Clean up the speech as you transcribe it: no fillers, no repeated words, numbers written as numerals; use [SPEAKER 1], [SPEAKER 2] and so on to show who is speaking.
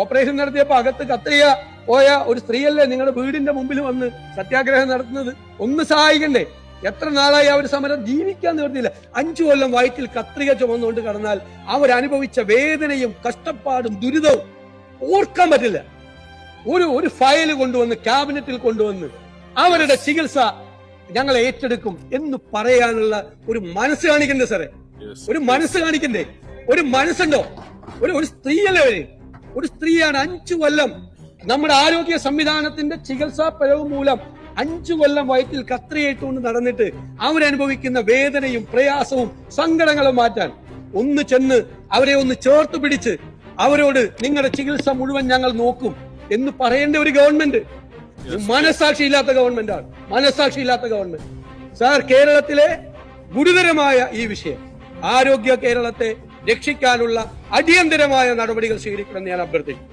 [SPEAKER 1] Operation നടത്തിയപ്പോ അകത്ത് കത്രിക പോയ ഒരു സ്ത്രീയല്ലേ നിങ്ങളുടെ വീടിന്റെ മുമ്പിൽ വന്ന് സത്യാഗ്രഹം നടത്തുന്നത്? ഒന്ന് സഹായിക്കണ്ടേ? എത്ര നാളായി അവർ സമരം ജീവിക്കാൻ നിവർത്തിയില്ല. 5 കൊല്ലം വയറ്റിൽ കത്രിക ചുമന്നുകൊണ്ട് കടന്നാൽ അവരനുഭവിച്ച വേദനയും കഷ്ടപ്പാടും ദുരിതവും ഓർക്കാൻ പറ്റില്ല. ഒരു ഫയൽ കൊണ്ടുവന്ന് ക്യാബിനറ്റിൽ കൊണ്ടുവന്ന് അവരുടെ ചികിത്സ ഞങ്ങൾ ഏറ്റെടുക്കും എന്ന് പറയാനുള്ള ഒരു മനസ്സ് കാണിക്കണ്ടേ സാറേ? ഒരു മനസ്സ് കാണിക്കണ്ടേ? ഒരു മനസ്സുണ്ടോ? ഒരു സ്ത്രീയല്ലേ? ഒരു സ്ത്രീയാണ് 5 കൊല്ലം നമ്മുടെ ആരോഗ്യ സംവിധാനത്തിന്റെ ചികിത്സാ പിഴവ് മൂലം 5 കൊല്ലം വയറ്റിൽ കത്രിയേറ്റുകൊണ്ട് നടന്നിട്ട് അവരനുഭവിക്കുന്ന വേദനയും പ്രയാസവും സങ്കടങ്ങളും മാറ്റാൻ ഒന്ന് ചെന്ന് അവരെ ഒന്ന് ചേർത്ത് പിടിച്ച് അവരോട് നിങ്ങളുടെ ചികിത്സ മുഴുവൻ ഞങ്ങൾ നോക്കും എന്ന് പറയേണ്ട ഒരു ഗവൺമെന്റ് മനസാക്ഷിയില്ലാത്ത ഗവൺമെന്റാണ്. മനസാക്ഷിയില്ലാത്ത ഗവൺമെന്റ്. സാർ, കേരളത്തിലെ ഗുരുതരമായ ഈ വിഷയം ആരോഗ്യ കേരളത്തെ രക്ഷിക്കാനുള്ള അടിയന്തരമായ നടപടികൾ സ്വീകരിക്കണമെന്ന് ഞാൻ അഭ്യർത്ഥിക്കുന്നു.